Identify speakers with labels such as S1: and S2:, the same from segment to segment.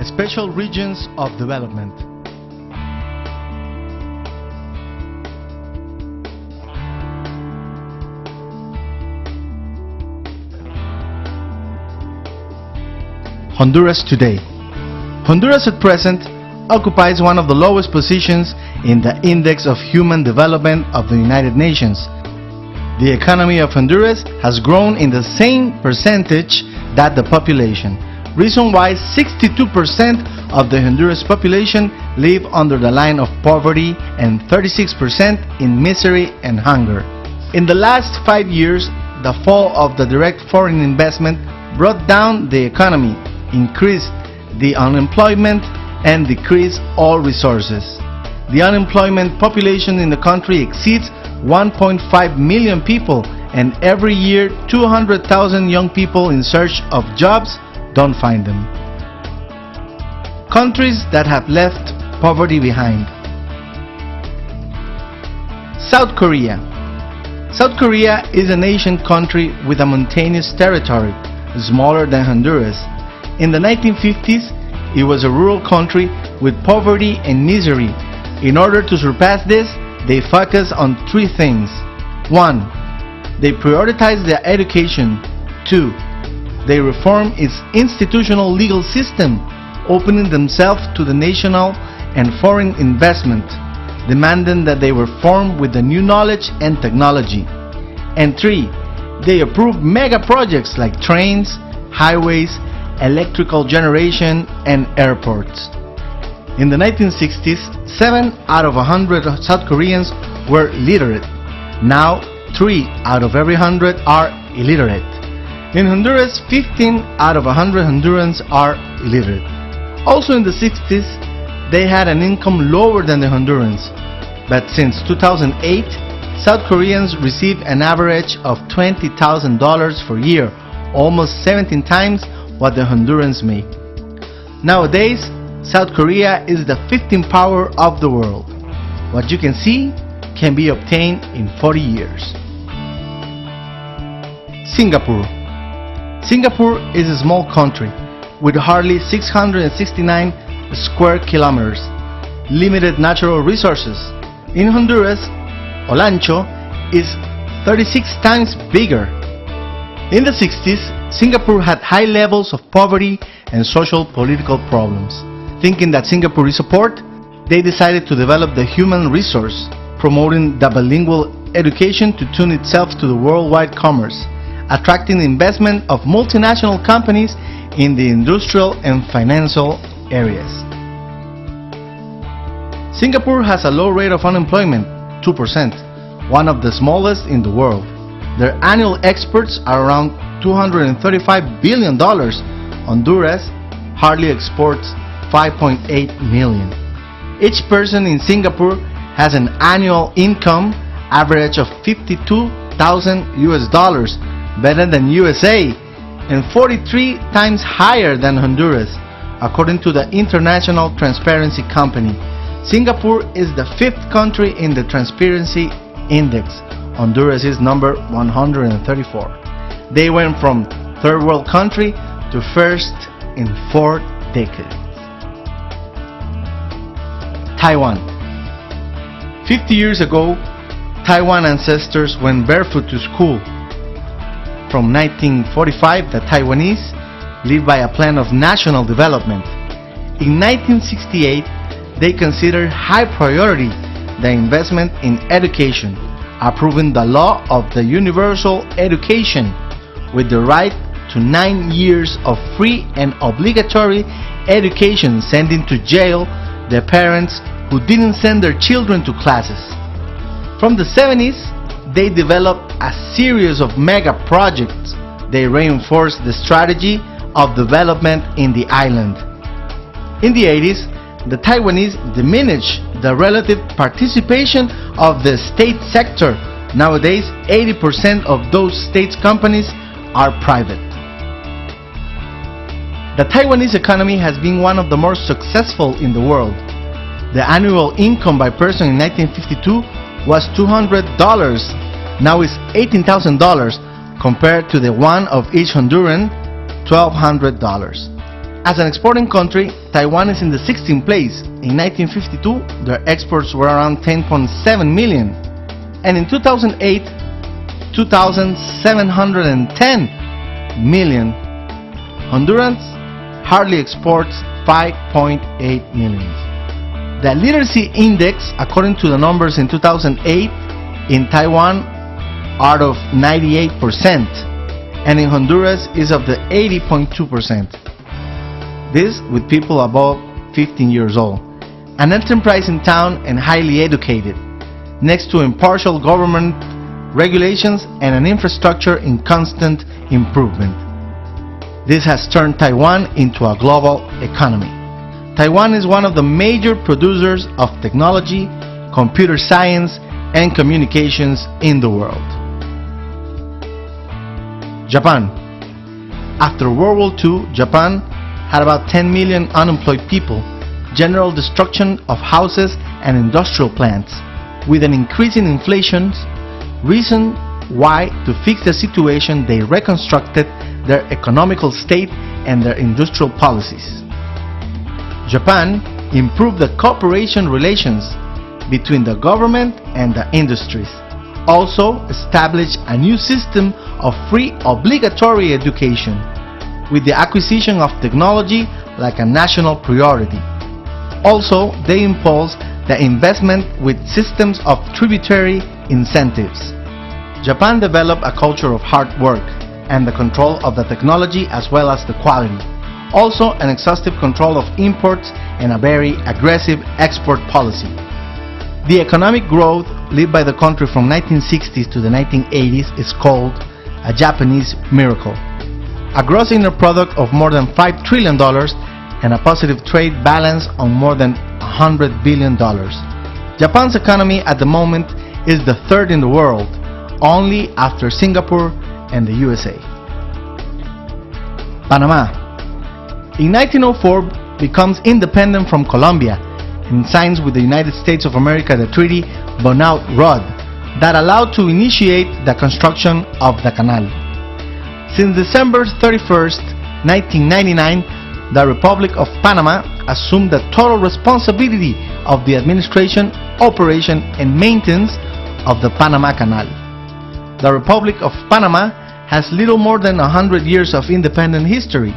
S1: Special regions of development. Honduras today. Honduras at present occupies one of the lowest positions in the Index of Human Development of the United Nations. The economy of Honduras has grown in the same percentage that the population. Reason why 62% of the Honduras population live under the line of poverty and 36% in misery and hunger. In the last 5 years, the fall of the direct foreign investment brought down the economy, increased the unemployment, and decreased all resources. The unemployment population in the country exceeds 1.5 million people, and every year 200,000 young people in search of jobs don't find them. Countries that have left poverty behind. South Korea. South Korea is an Asian country with a mountainous territory, smaller than Honduras. In the 1950s, it was a rural country with poverty and misery. In order to surpass this, they focus on 3 things. 1. They prioritize their education. 2. They reform its institutional legal system, opening themselves to the national and foreign investment, demanding that they were formed with the new knowledge and technology. And 3. They approve mega projects like trains, highways, electrical generation, and airports. In the 1960s, 7 out of 100 South Koreans were literate. Now, 3 out of every 100 are illiterate. In Honduras, 15 out of 100 Hondurans are illiterate. Also in the 60s, they had an income lower than the Hondurans. But since 2008, South Koreans receive an average of $20,000 per year, almost 17 times what the Hondurans make. Nowadays, South Korea is the 15th power of the world. What you can see can be obtained in 40 years. Singapore. Singapore is a small country with hardly 669 square kilometers, limited natural resources. In Honduras, Olancho is 36 times bigger. In the 60s, Singapore had high levels of poverty and social political problems. Thinking that Singapore is a port, they decided to develop the human resource, promoting the bilingual education to tune itself to the worldwide commerce, attracting the investment of multinational companies in the industrial and financial areas. Singapore has a low rate of unemployment, 2%, one of the smallest in the world. Their annual exports are around $235 billion. Honduras hardly exports 5.8 million. Each person in Singapore has an annual income average of $52,000, better than USA, and 43 times higher than Honduras, according to the International Transparency Company. Singapore is the 5th country in the Transparency Index. Honduras is number 134. They went from 3rd world country to 1st in 4 decades. Taiwan. 50 years ago, Taiwan ancestors went barefoot to school. From 1945, the Taiwanese lived by a plan of national development. In 1968, they considered high priority the investment in education, approving the law of the universal education with the right to 9 years of free and obligatory education, sending to jail the parents who didn't send their children to classes. From the 70s, they developed a series of mega projects. They reinforced the strategy of development in the island. In the 80s, the Taiwanese diminished the relative participation of the state sector. Nowadays, 80% of those state companies are private. The Taiwanese economy has been one of the more successful in the world. The annual income by person in 1952 was $200. Now it's $18,000, compared to the one of each Honduran, $1,200. As an exporting country, Taiwan is in the 16th place. In 1952, their exports were around 10.7 million, and in 2008, 2,710 million. Honduras hardly exports 5.8 million. The literacy index, according to the numbers in 2008, in Taiwan are of 98%, and in Honduras is of the 80.2%. This with people above 15 years old, an enterprising town and highly educated, next to impartial government regulations and an infrastructure in constant improvement. This has turned Taiwan into a global economy. Taiwan is one of the major producers of technology, computer science, and communications in the world. Japan. After World War II, Japan had about 10 million unemployed people, general destruction of houses and industrial plants, with an increase in inflation, reason why to fix the situation they reconstructed their economical state and their industrial policies. Japan improved the cooperation relations between the government and the industries, also established a new system of free obligatory education, with the acquisition of technology like a national priority. Also, they impulsed the investment with systems of tributary incentives. Japan developed a culture of hard work and the control of the technology as well as the quality. Also, an exhaustive control of imports and a very aggressive export policy. The economic growth led by the country from 1960s to the 1980s is called a Japanese miracle. A gross inner product of more than $5 trillion and a positive trade balance on more than $100 billion. Japan's economy at the moment is the third in the world, only after Singapore and the USA. Panama. In 1904 becomes independent from Colombia and signs with the United States of America the Treaty Bonao-Rod that allowed to initiate the construction of the canal. Since December 31st, 1999, the Republic of Panama assumed the total responsibility of the administration, operation, and maintenance of the Panama Canal. The Republic of Panama has little more than 100 years of independent history.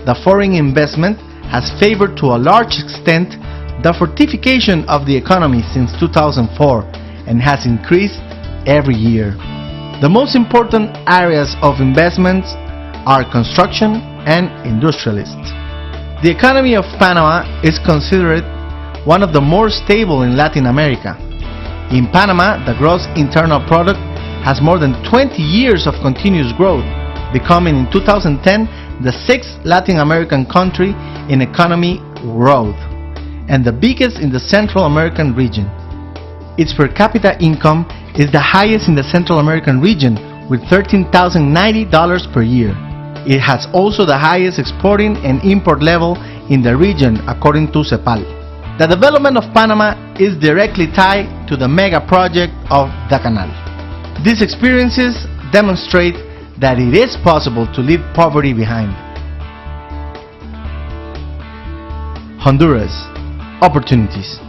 S1: The foreign investment has favored to a large extent the fortification of the economy since 2004 and has increased every year. The most important areas of investments are construction and industrialists. The economy of Panama is considered one of the more stable in Latin America. In Panama, the gross internal product has more than 20 years of continuous growth, becoming in 2010 the 6th Latin American country in economy growth and the biggest in the Central American region. Its per capita income is the highest in the Central American region with $13,090 per year. It has also the highest exporting and import level in the region according to CEPAL. The development of Panama is directly tied to the mega project of the canal. These experiences demonstrate that it is possible to leave poverty behind. Honduras. Opportunities.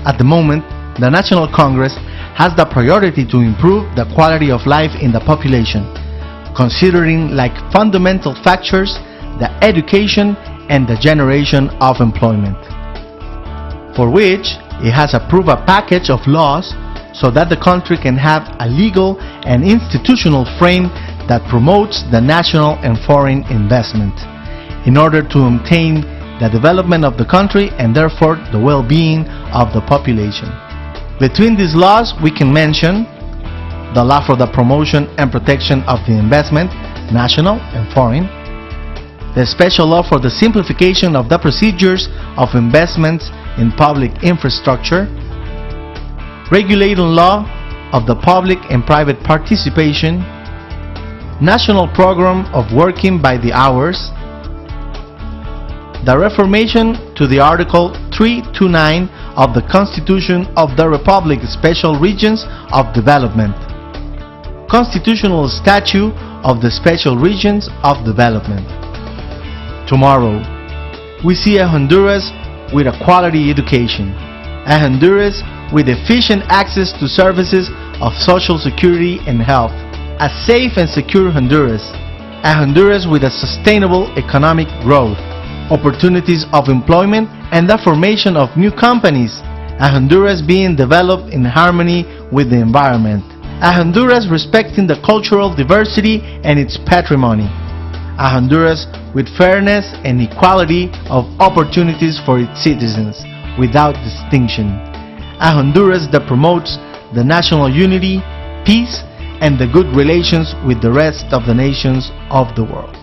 S1: At the moment, the National Congress has the priority to improve the quality of life in the population, considering like fundamental factors the education and the generation of employment, for which it has approved a package of laws so that the country can have a legal and institutional frame that promotes the national and foreign investment in order to obtain the development of the country and therefore the well-being of the population. Between these laws we can mention the law for the promotion and protection of the investment, national and foreign, the special law for the simplification of the procedures of investments in public infrastructure, regulating law of the public and private participation, national program of working by the hours, the reformation to the Article 329 of the Constitution of the Republic Special Regions of Development, Constitutional Statute of the Special Regions of Development. Tomorrow, we see a Honduras with a quality education, a Honduras with efficient access to services of social security and health, a safe and secure Honduras, a Honduras with a sustainable economic growth, opportunities of employment and the formation of new companies, a Honduras being developed in harmony with the environment, a Honduras respecting the cultural diversity and its patrimony, a Honduras with fairness and equality of opportunities for its citizens without distinction, a Honduras that promotes the national unity, peace, and the good relations with the rest of the nations of the world.